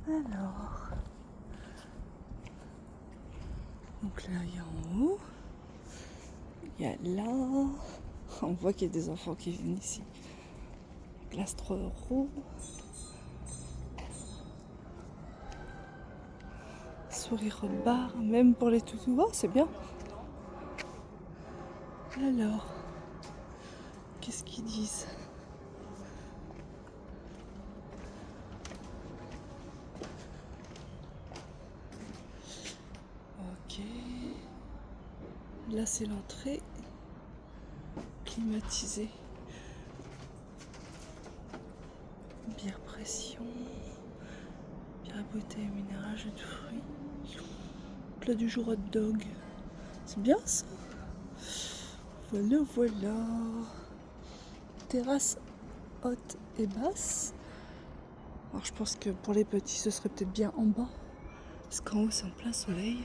Alors, donc là il y a en haut, il y a là, on voit qu'il y a des enfants qui viennent ici. Glace 3 €. Sourire bar, même pour les toutous. Oh, c'est bien. Alors, qu'est-ce qu'ils disent? Ok. Là, c'est l'entrée. Climatisée. Bière pression. Bière à bouteille minérale, jus de fruits. Plat du jour hot dog. C'est bien ça. Voilà, voilà. Terrasse haute et basse. Alors je pense que pour les petits ce serait peut-être bien en bas. Parce qu'en haut c'est en plein soleil.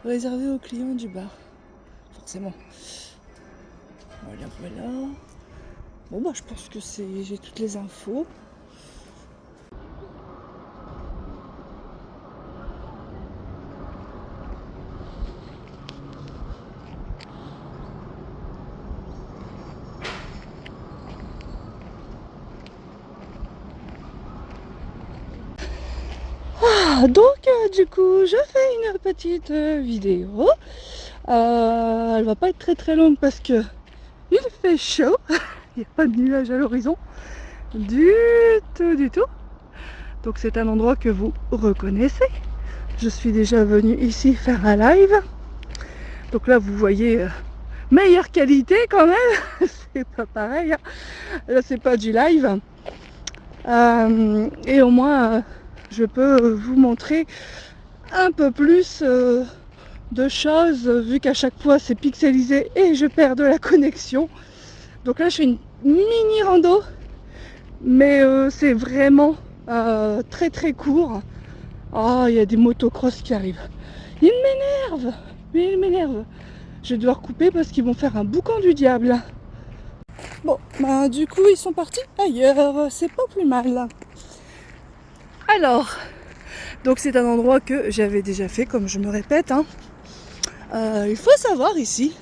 Réservé aux clients du bar. Forcément. Voilà, voilà. Bon bah je pense que j'ai toutes les infos. Donc du coup je fais une petite vidéo. Elle va pas être très très longue parce que il fait chaud. Il n'y a pas de nuages à l'horizon du tout. Donc c'est un endroit que vous reconnaissez. Je suis déjà venue ici faire un live. Donc là vous voyez meilleure qualité quand même. C'est pas pareil, hein. Là c'est pas du live. Et au moins je peux vous montrer un peu plus de choses, vu qu'à chaque fois c'est pixelisé et je perds de la connexion. Donc là je fais une mini rando, mais c'est vraiment très très court. Oh, il y a des motocross qui arrivent. Il m'énerve. Je vais devoir couper parce qu'ils vont faire un boucan du diable. Bon, bah du coup ils sont partis ailleurs, c'est pas plus mal. Alors, donc c'est un endroit que j'avais déjà fait, comme je me répète, hein. Il faut savoir ici,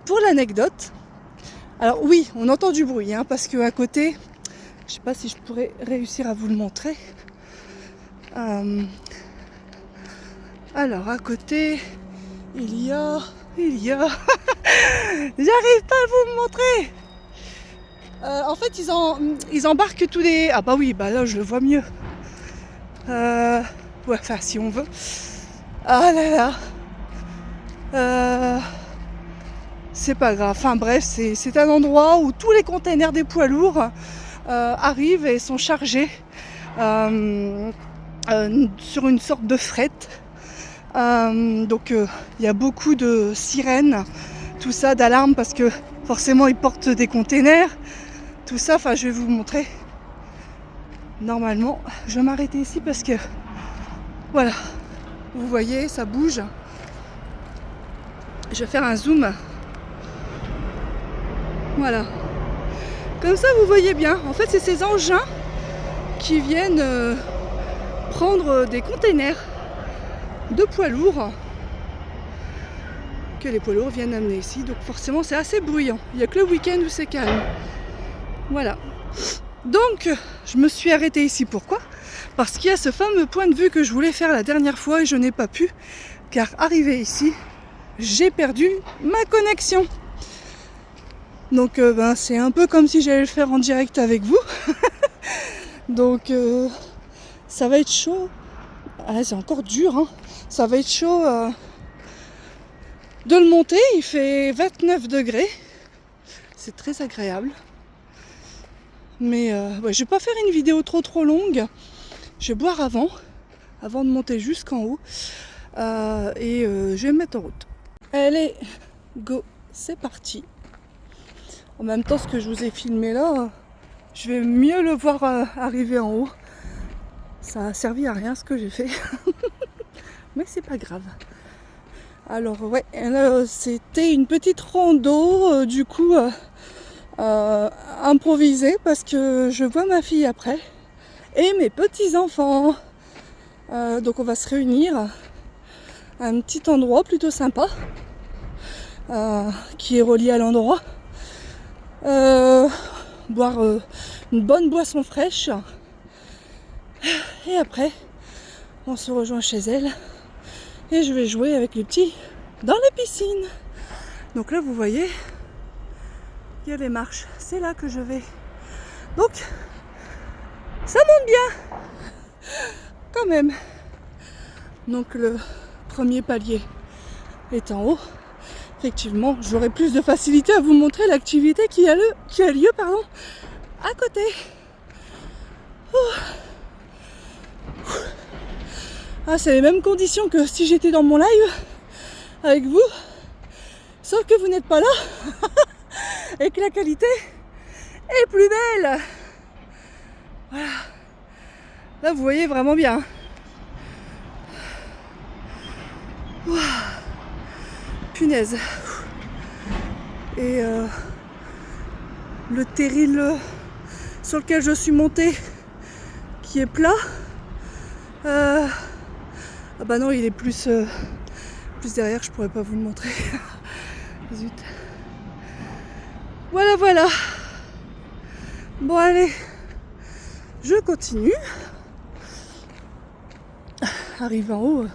pour l'anecdote, alors oui, on entend du bruit, hein, parce qu'à côté, je sais pas si je pourrais réussir à vous le montrer. Alors à côté, il y a, j'arrive pas à vous le montrer. En fait, ils embarquent tous les, ah bah oui, bah là je le vois mieux. Ouais, enfin si on veut. Ah là là. C'est pas grave. Enfin bref, c'est un endroit où tous les containers des poids lourds arrivent et sont chargés sur une sorte de fret. Donc il y a beaucoup de sirènes, tout ça, d'alarmes, parce que forcément ils portent des containers. Tout ça, enfin je vais vous montrer. Normalement, je vais m'arrêter ici parce que voilà, vous voyez, ça bouge. Je vais faire un zoom. Voilà. Comme ça, vous voyez bien. En fait, c'est ces engins qui viennent prendre des containers de poids lourds que les poids lourds viennent amener ici. Donc forcément, c'est assez bruyant. Il n'y a que le week-end où c'est calme. Voilà. Donc, je me suis arrêtée ici. Pourquoi ? Parce qu'il y a ce fameux point de vue que je voulais faire la dernière fois et je n'ai pas pu. Car arrivé ici, j'ai perdu ma connexion. Donc c'est un peu comme si j'allais le faire en direct avec vous. Donc ça va être chaud. Ah, c'est encore dur, hein. Ça va être chaud de le monter. Il fait 29 degrés. C'est très agréable. Mais ouais, je vais pas faire une vidéo trop longue. Je vais boire avant de monter jusqu'en haut. Et je vais me mettre en route. Allez, go, c'est parti. En même temps, ce que je vous ai filmé là, je vais mieux le voir arriver en haut. Ça a servi à rien ce que j'ai fait. Mais c'est pas grave. Alors ouais, c'était une petite rando, du coup, un improvisé parce que je vois ma fille après et mes petits-enfants. Donc on va se réunir à un petit endroit plutôt sympa qui est relié à l'endroit. Boire une bonne boisson fraîche et après on se rejoint chez elle et je vais jouer avec les petits dans les piscines. Donc là vous voyez, il y a les marches, c'est là que je vais. Donc ça monte bien quand même. Donc le premier palier est en haut. Effectivement, j'aurai plus de facilité à vous montrer l'activité qui a lieu à côté. Ah, c'est les mêmes conditions que si j'étais dans mon live avec vous, sauf que vous n'êtes pas là et que la qualité est plus belle. Voilà. Là, vous voyez vraiment bien. Ouah. Punaise. Et le terril sur lequel je suis montée, qui est plat, ah bah non, il est plus derrière, je pourrais pas vous le montrer. Zut. Voilà. Bon allez, je continue. Arrive en haut,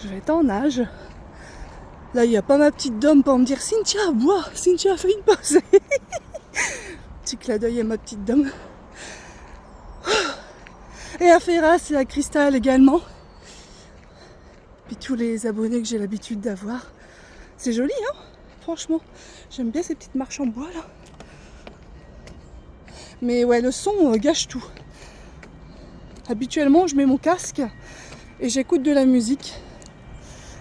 je vais être en nage. Là, il n'y a pas ma petite dame pour me dire Cynthia, bois, Cynthia, fais une pause. Petit clin d'œil à ma petite dame. Et à Ferras et à Cristal également. Puis tous les abonnés que j'ai l'habitude d'avoir. C'est joli, hein? Franchement, j'aime bien ces petites marches en bois là. Mais ouais, le son gâche tout. Habituellement, je mets mon casque et j'écoute de la musique.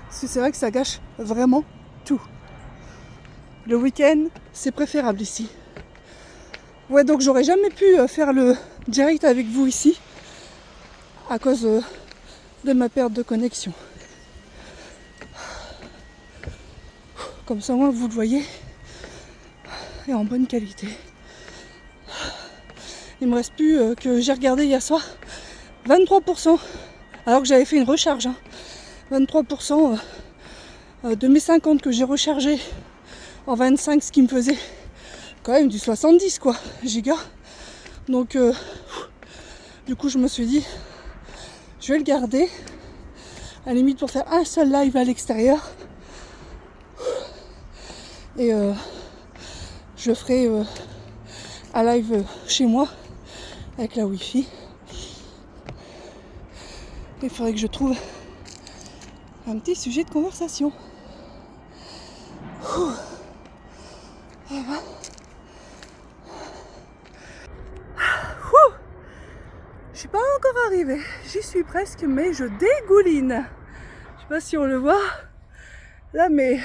Parce que c'est vrai que ça gâche vraiment tout. Le week-end, c'est préférable ici. Ouais, donc j'aurais jamais pu faire le direct avec vous ici à cause de ma perte de connexion. Comme ça, moi, vous le voyez, et en bonne qualité. Il me reste plus que j'ai regardé hier soir 23%, alors que j'avais fait une recharge. 23% de mes 50 que j'ai rechargé en 25, ce qui me faisait quand même du 70 quoi, giga. Donc du coup je me suis dit je vais le garder à la limite pour faire un seul live à l'extérieur et je ferai un live chez moi avec la wifi. Il faudrait que je trouve un petit sujet de conversation. Et ben. Je suis pas encore arrivée, j'y suis presque, mais je dégouline. Je sais pas si on le voit là, mais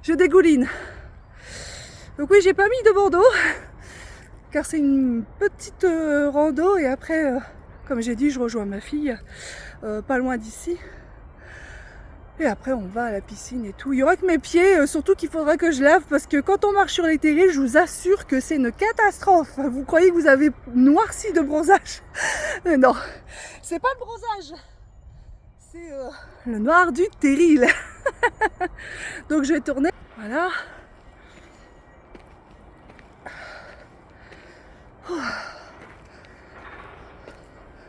je dégouline. Donc oui, j'ai pas mis de bandeau car c'est une petite rando et après, comme j'ai dit, je rejoins ma fille pas loin d'ici. Et après on va à la piscine et tout. Il y aura que mes pieds, surtout qu'il faudra que je lave parce que quand on marche sur les terrils, je vous assure que c'est une catastrophe. Vous croyez que vous avez noirci de bronzage? Mais non, c'est pas le bronzage, c'est le noir du terril. Donc je vais tourner. Voilà.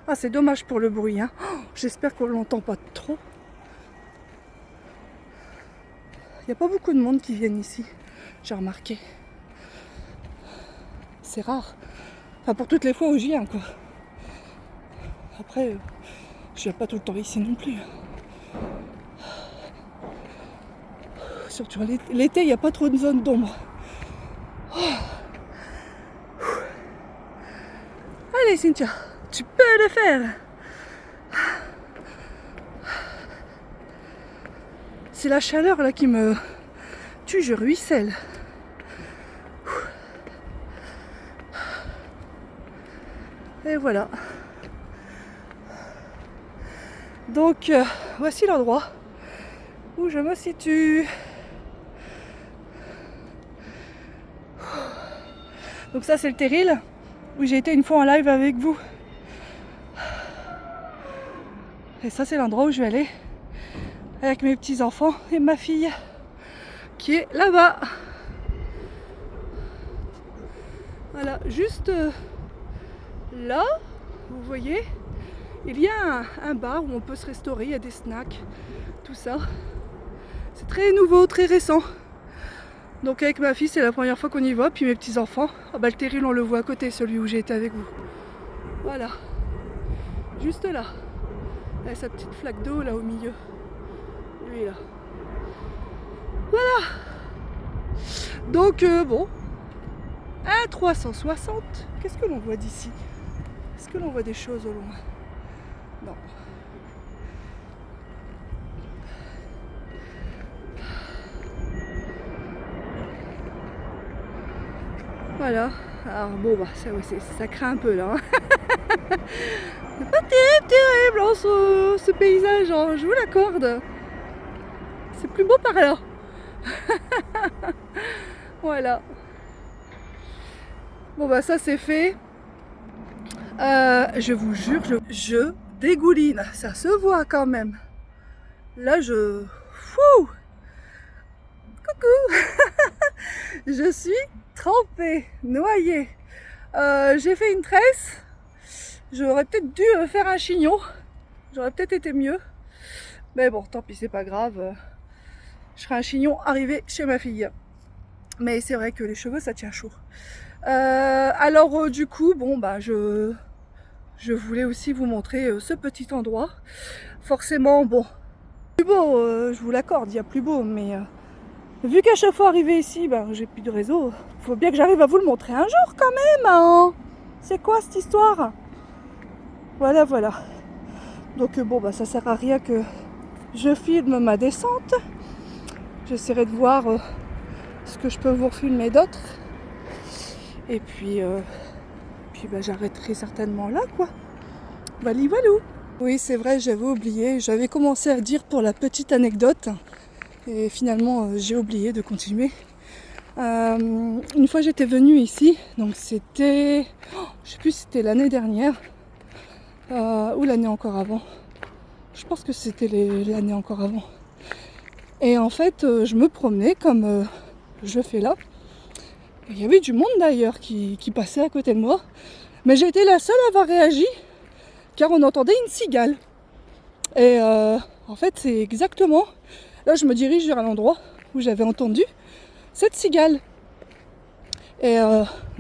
Ah, c'est dommage pour le bruit, hein. Oh, j'espère qu'on l'entend pas trop. Il n'y a pas beaucoup de monde qui viennent ici, j'ai remarqué. C'est rare. Enfin, pour toutes les fois où j'y viens, quoi. Après, je viens pas tout le temps ici non plus. Surtout l'été, il n'y a pas trop de zone d'ombre. Allez, Cynthia, tu peux le faire. C'est la chaleur là qui me tue, je ruisselle. Et voilà. Donc voici l'endroit où je me situe. Donc ça c'est le terril où j'ai été une fois en live avec vous. Et ça c'est l'endroit où je vais aller avec mes petits enfants et ma fille qui est là-bas. Voilà, juste là, vous voyez, il y a un bar où on peut se restaurer, il y a des snacks, tout ça. C'est très nouveau, très récent. Donc avec ma fille, c'est la première fois qu'on y va. Puis mes petits-enfants, ah bah, le terril, on le voit à côté, celui où j'ai été avec vous. Voilà, juste là. Avec sa petite flaque d'eau là au milieu. Lui là. Voilà. Donc bon, un 360. Qu'est-ce que l'on voit d'ici? Est-ce que l'on voit des choses au loin? Non. Voilà. Alors bon bah ça craint un peu là. Hein. C'est pas terrible hein, ce paysage, hein, je vous l'accorde. C'est plus beau par là. Voilà. Bon bah ça c'est fait. Je vous jure, je dégouline. Ça se voit quand même. Là je... Fou. Coucou. Je suis trempée, noyée. J'ai fait une tresse. J'aurais peut-être dû faire un chignon. J'aurais peut-être été mieux. Mais bon, tant pis, c'est pas grave. Je ferai un chignon arrivé chez ma fille. Mais c'est vrai que les cheveux, ça tient chaud. Alors du coup, bon bah je voulais aussi vous montrer ce petit endroit. Forcément, bon, plus beau, je vous l'accorde, il y a plus beau, mais vu qu'à chaque fois arrivé ici, ben, j'ai plus de réseau. Faut bien que j'arrive à vous le montrer un jour quand même. Hein. C'est quoi cette histoire? Voilà, voilà. Donc bon, bah ça sert à rien que je filme ma descente. J'essaierai de voir ce que je peux vous filmer d'autres. Et puis bah, j'arrêterai certainement là, quoi. Vali valou. Oui, c'est vrai, j'avais oublié. J'avais commencé à dire pour la petite anecdote. Et finalement, j'ai oublié de continuer. Une fois, j'étais venue ici. Donc c'était... je sais plus si c'était l'année dernière. Ou l'année encore avant. Je pense que c'était l'année encore avant. Et en fait, je me promenais comme je fais là. Il y avait du monde d'ailleurs qui passait à côté de moi. Mais j'ai été la seule à avoir réagi car on entendait une cigale. Et en fait, c'est exactement... Là, je me dirige vers l'endroit où j'avais entendu cette cigale. Et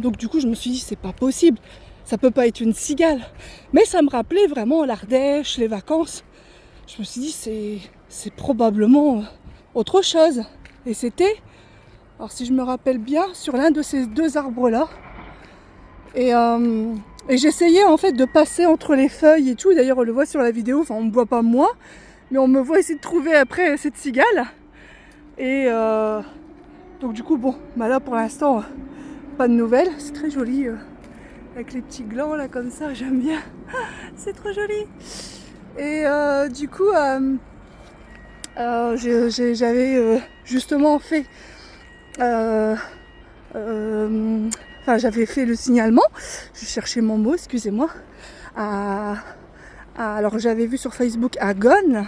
donc du coup, je me suis dit, c'est pas possible. Ça peut pas être une cigale. Mais ça me rappelait vraiment l'Ardèche, les vacances. Je me suis dit, c'est probablement autre chose. Et c'était... Alors si je me rappelle bien, sur l'un de ces deux arbres-là. Et j'essayais en fait de passer entre les feuilles et tout. D'ailleurs on le voit sur la vidéo, enfin on ne me voit pas moi. Mais on me voit essayer de trouver après cette cigale. Et donc du coup bon, bah là pour l'instant, pas de nouvelles. C'est très joli, avec les petits glands là comme ça, j'aime bien. C'est trop joli. Et du coup, j'avais justement fait... j'avais fait le signalement, je cherchais mon mot, excusez-moi, alors j'avais vu sur Facebook à Gon,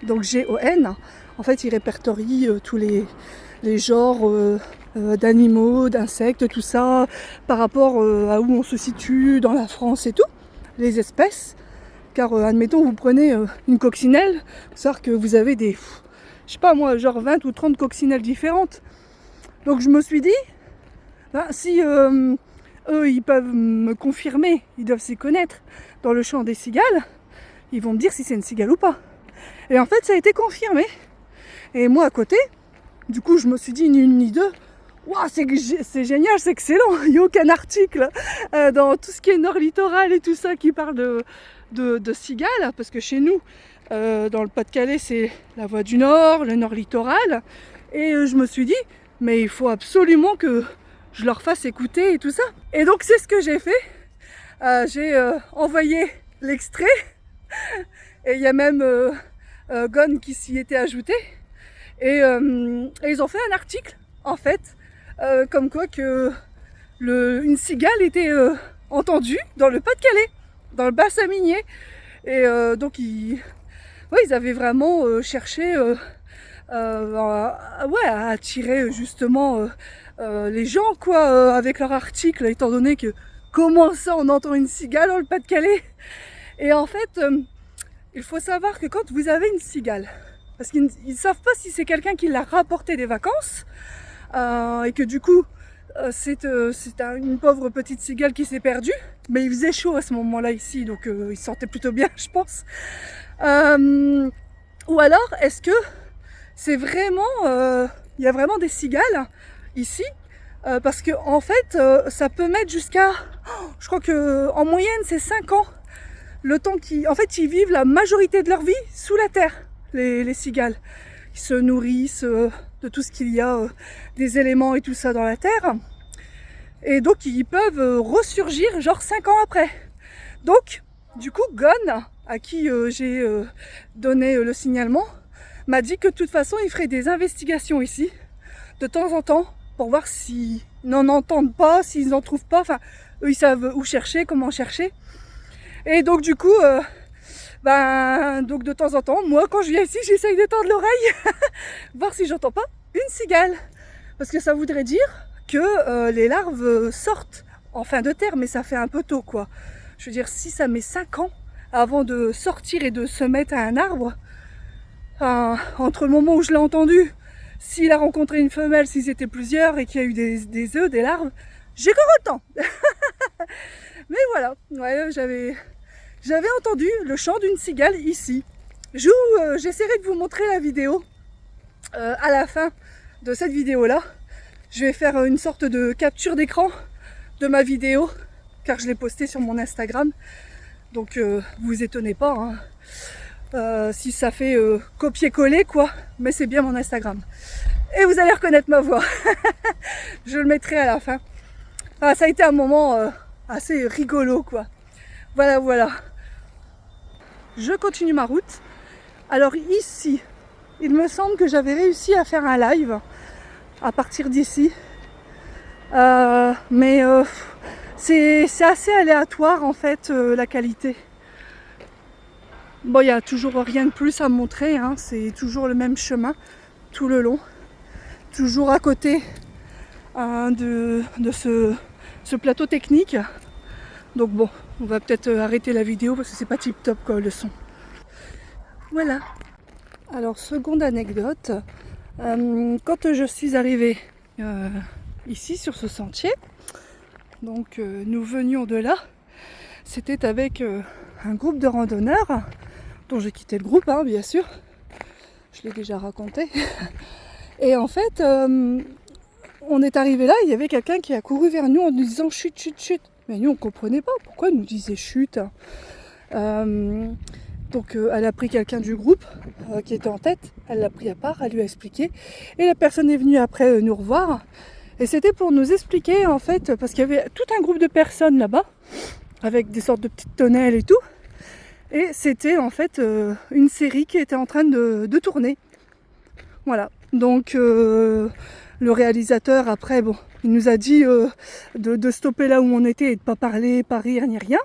donc G-O-N, en fait il répertorie tous les genres d'animaux, d'insectes, tout ça, par rapport à où on se situe dans la France et tout, les espèces, car admettons vous prenez une coccinelle, faut savoir que vous avez des, je sais pas moi, genre 20 ou 30 coccinelles différentes. Donc je me suis dit, ben, si eux ils peuvent me confirmer, ils doivent s'y connaître dans le champ des cigales, ils vont me dire si c'est une cigale ou pas. Et en fait ça a été confirmé. Et moi à côté, du coup je me suis dit ni une ni deux, waouh, c'est génial, c'est excellent, il n'y a aucun article dans tout ce qui est nord littoral et tout ça qui parle de cigales, parce que chez nous, dans le Pas-de-Calais, c'est la voie du Nord, le nord littoral. Et je me suis dit, mais il faut absolument que je leur fasse écouter et tout ça. Et donc c'est ce que j'ai fait. J'ai envoyé l'extrait. Et il y a même Gon qui s'y était ajouté. Et ils ont fait un article, en fait, comme quoi que une cigale était entendue dans le Pas-de-Calais, dans le bassin minier. Et donc ils avaient vraiment cherché à attirer justement les gens quoi, avec leur article, étant donné que comment ça on entend une cigale dans le Pas-de-Calais. Et en fait, il faut savoir que quand vous avez une cigale, parce qu'ils ne savent pas si c'est quelqu'un qui l'a rapporté des vacances, et que du coup c'est une pauvre petite cigale qui s'est perdue, mais il faisait chaud à ce moment-là ici, donc il se sentait plutôt bien, je pense. Ou alors, est-ce que c'est vraiment, il y a vraiment des cigales ici, parce que en fait, ça peut mettre jusqu'à, je crois que en moyenne c'est 5 ans, le temps en fait, ils vivent la majorité de leur vie sous la terre, les cigales. Ils se nourrissent de tout ce qu'il y a, des éléments et tout ça dans la terre. Et donc ils peuvent ressurgir genre 5 ans après. Donc du coup Gon, à qui j'ai donné le signalement, m'a dit que de toute façon il ferait des investigations ici de temps en temps pour voir s'ils n'en entendent pas, s'ils n'en trouvent pas, enfin eux ils savent où chercher, comment chercher. Et donc du coup donc de temps en temps, moi quand je viens ici j'essaye de tendre l'oreille voir si j'entends pas une cigale, parce que ça voudrait dire que les larves sortent en fin de terre, mais ça fait un peu tôt quoi. Je veux dire, si ça met 5 ans avant de sortir et de se mettre à un arbre, entre le moment où je l'ai entendu, s'il a rencontré une femelle, s'ils étaient plusieurs et qu'il y a eu des œufs, des larves, j'ai encore le temps. Mais voilà, ouais, j'avais entendu le chant d'une cigale ici. J'essaierai de vous montrer la vidéo à la fin de cette vidéo là. Je vais faire une sorte de capture d'écran de ma vidéo, car je l'ai postée sur mon Instagram. Donc vous étonnez pas si ça fait copier-coller quoi, mais c'est bien mon Instagram. Et vous allez reconnaître ma voix. Je le mettrai à la fin. Ça a été un moment assez rigolo quoi. Voilà. Je continue ma route. Alors ici, il me semble que j'avais réussi à faire un live à partir d'ici. Mais c'est assez aléatoire en fait la qualité. Bon, il n'y a toujours rien de plus à montrer, hein. C'est toujours le même chemin tout le long. Toujours à côté de ce plateau technique. Donc bon, on va peut-être arrêter la vidéo parce que c'est pas tip top quoi le son. Voilà. Alors seconde anecdote, quand je suis arrivée ici sur ce sentier, donc nous venions de là, c'était avec un groupe de randonneurs dont j'ai quitté le groupe hein, bien sûr, je l'ai déjà raconté. Et en fait on est arrivé là, il y avait quelqu'un qui a couru vers nous en nous disant chut chut chut, mais nous on comprenait pas pourquoi il nous disait chut. Donc elle a pris quelqu'un du groupe qui était en tête, elle l'a pris à part, elle lui a expliqué, et la personne est venue après nous revoir, et c'était pour nous expliquer en fait, parce qu'il y avait tout un groupe de personnes là-bas, avec des sortes de petites tonnelles et tout, et c'était en fait une série qui était en train de tourner. Voilà, donc le réalisateur après, bon, il nous a dit de stopper là où on était et de pas parler, pas rire ni rien,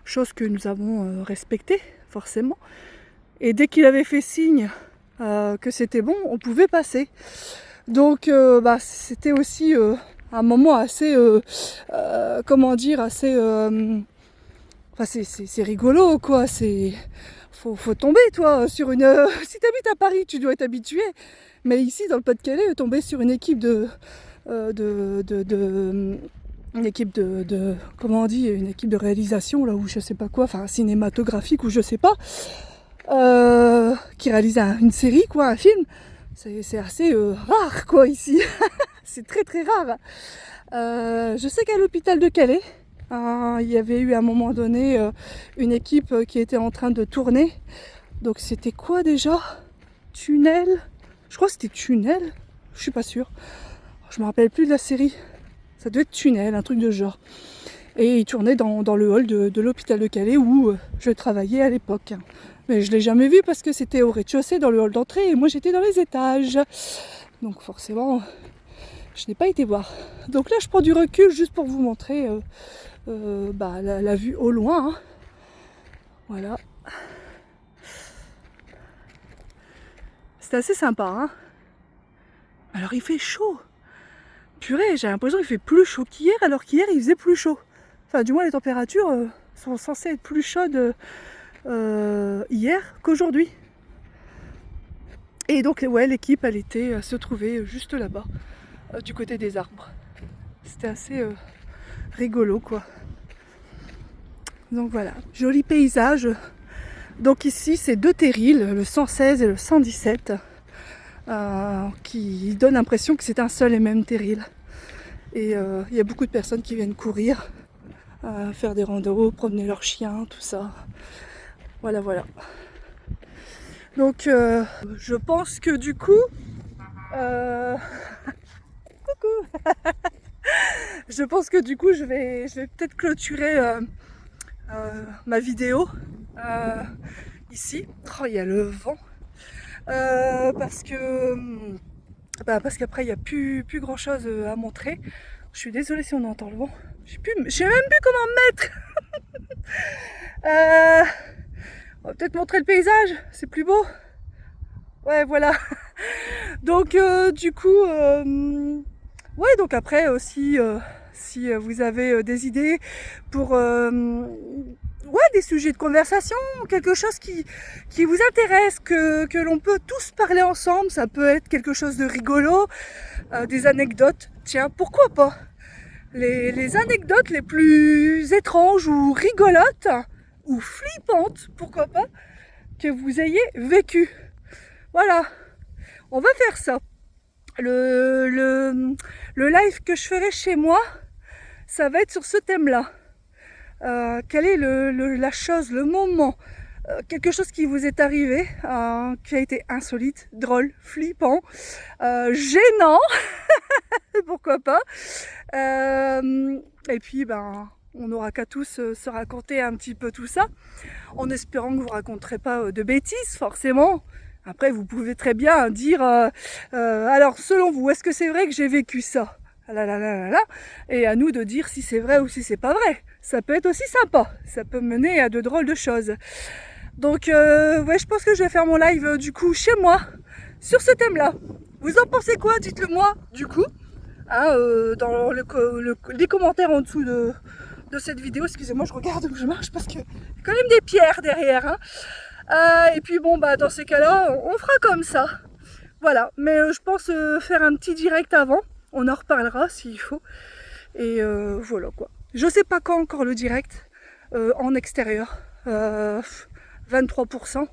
chose que nous avons respectée forcément. Et dès qu'il avait fait signe que c'était bon, on pouvait passer. Donc c'était aussi un moment assez, c'est rigolo quoi. Faut tomber toi sur une. Si t'habites à Paris, tu dois être habitué. Mais ici dans le Pas-de-Calais, tomber sur une équipe une équipe comment on dit, une équipe de réalisation là où je sais pas quoi, enfin cinématographique ou je sais pas, qui réalise une série quoi, un film, c'est assez rare quoi ici. C'est très très rare. Je sais qu'à l'hôpital de Calais, il y avait eu à un moment donné une équipe qui était en train de tourner. Donc c'était quoi déjà? Tunnel? Je crois que c'était Tunnel, je suis pas sûre. Je me rappelle plus de la série. Ça devait être Tunnel, un truc de genre. Et il tournait dans le hall de l'hôpital de Calais où je travaillais à l'époque. Mais je ne l'ai jamais vu parce que c'était au rez-de-chaussée dans le hall d'entrée et moi j'étais dans les étages. Donc forcément, Je n'ai pas été voir. Donc là je prends du recul juste pour vous montrer la vue au loin. Hein. Voilà. C'est assez sympa. Hein. Alors il fait chaud. Purée, j'ai l'impression qu'il fait plus chaud qu'hier, alors qu'hier il faisait plus chaud. Enfin, du moins les températures sont censées être plus chaudes hier qu'aujourd'hui. Et donc, ouais, l'équipe, elle était se trouvait juste là-bas, du côté des arbres. C'était assez rigolo, quoi. Donc voilà, joli paysage. Donc ici, c'est deux terrils, le 116 et le 117, qui donnent l'impression que c'est un seul et même terril. Et il y a beaucoup de personnes qui viennent courir, faire des randos, promener leurs chiens, tout ça. Voilà, voilà. Donc je pense que du coup... Coucou. Je pense que du coup je vais peut-être clôturer ma vidéo ici. Oh, il y a le vent. Parce qu'après il n'y a plus grand chose à montrer. Je suis désolée si on entend le vent. Je sais même plus comment me mettre. On va peut-être montrer le paysage, c'est plus beau. Ouais, voilà. Donc du coup, ouais, donc après aussi, si vous avez des idées pour ouais, des sujets de conversation, quelque chose qui vous intéresse, que l'on peut tous parler ensemble, ça peut être quelque chose de rigolo, des anecdotes, tiens, pourquoi pas les anecdotes les plus étranges ou rigolotes ou flippantes, pourquoi pas, que vous ayez vécu. Voilà, on va faire ça. Le live que je ferai chez moi, ça va être sur ce thème-là. Quelle est la chose, le moment, quelque chose qui vous est arrivé, qui a été insolite, drôle, flippant, gênant, pourquoi pas. Et puis, on n'aura qu'à tous se raconter un petit peu tout ça, en espérant que vous ne raconterez pas de bêtises, forcément. Après, vous pouvez très bien dire, alors selon vous, est-ce que c'est vrai que j'ai vécu ça ? Et à nous de dire si c'est vrai ou si c'est pas vrai. Ça peut être aussi sympa, ça peut mener à de drôles de choses. Donc, ouais, je pense que je vais faire mon live du coup chez moi, sur ce thème-là. Vous en pensez quoi ? Dites-le moi, du coup, hein, dans les commentaires en dessous de cette vidéo. Excusez-moi, je regarde où je marche parce qu'il y a quand même des pierres derrière. Hein. Et puis bon, dans ces cas-là, on fera comme ça. Voilà, mais je pense faire un petit direct avant. On en reparlera s'il faut. Et voilà quoi. Je sais pas quand encore le direct en extérieur. 23%.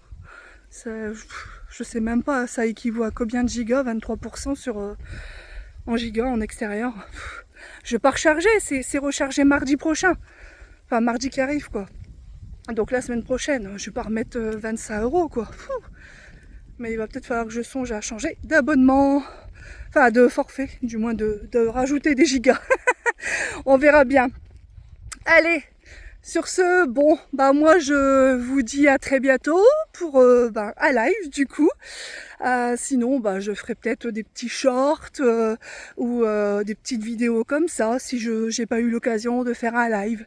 Je sais même pas, ça équivaut à combien de gigas, 23% en gigas en extérieur. Je vais pas recharger, c'est rechargé mardi prochain. Enfin mardi qui arrive quoi. Donc la semaine prochaine, je vais pas remettre 25 € quoi. Mais il va peut-être falloir que je songe à changer d'abonnement. Enfin de forfait, du moins de rajouter des gigas. On verra bien. Allez, sur ce, bon, moi je vous dis à très bientôt pour un live du coup. Sinon, je ferai peut-être des petits shorts ou des petites vidéos comme ça si je n'ai pas eu l'occasion de faire un live.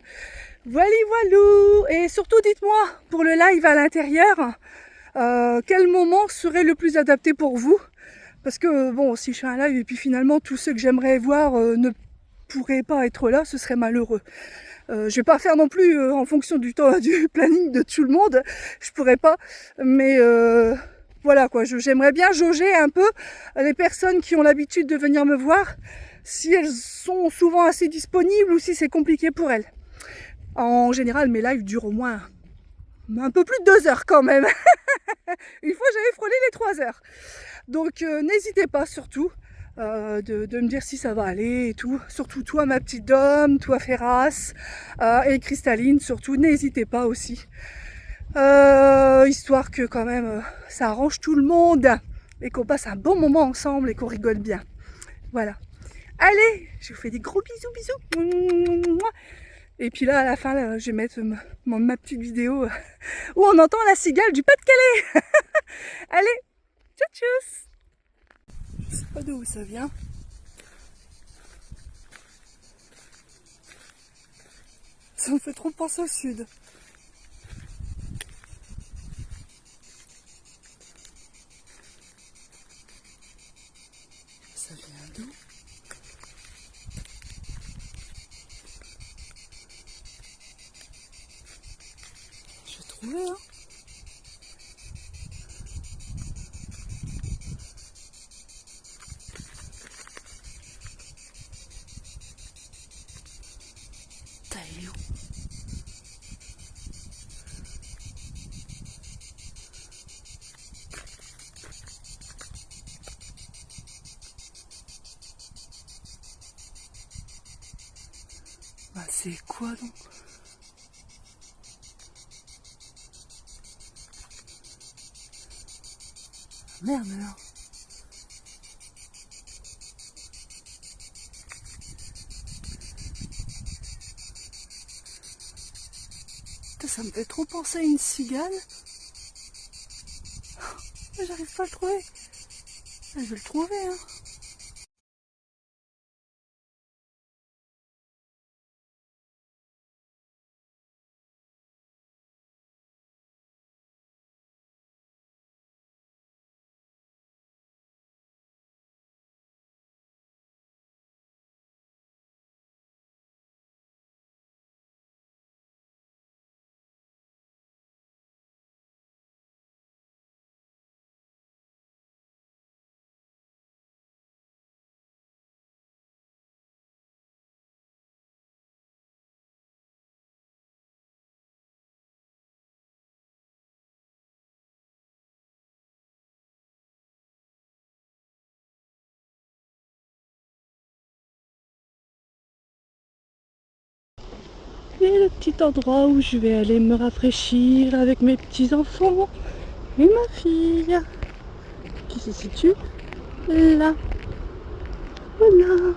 Voilà, voilou. Et surtout, dites-moi, pour le live à l'intérieur, quel moment serait le plus adapté pour vous ? Parce que, bon, si je fais un live et puis finalement, tous ceux que j'aimerais voir ne pourraient pas être là, ce serait malheureux. Je vais pas faire non plus en fonction du temps, du planning de tout le monde, je pourrais pas, mais voilà quoi, j'aimerais bien jauger un peu les personnes qui ont l'habitude de venir me voir, si elles sont souvent assez disponibles ou si c'est compliqué pour elles. En général, mes lives durent au moins un peu plus de 2 heures quand même. Une fois, j'avais frôlé les 3 heures. Donc, n'hésitez pas surtout de me dire si ça va aller et tout. Surtout toi, ma petite Dom, toi, Ferras et Cristalline, surtout, n'hésitez pas aussi. Histoire que quand même, ça arrange tout le monde et qu'on passe un bon moment ensemble et qu'on rigole bien. Voilà. Allez, je vous fais des gros bisous. Et puis là, à la fin, là, je vais mettre ma petite vidéo où on entend la cigale du Pas-de-Calais. Allez, tchuss. Je sais pas d'où ça vient. Ça me fait trop penser au sud. Ça vient d'où? J'ai trouvé, hein. T'as eu où? Bah c'est quoi donc? Merde alors. Putain, ça me fait trop penser à une cigale. J'arrive pas à le trouver. Je vais le trouver, hein. Et le petit endroit où je vais aller me rafraîchir avec mes petits-enfants et ma fille qui se situe là. Voilà.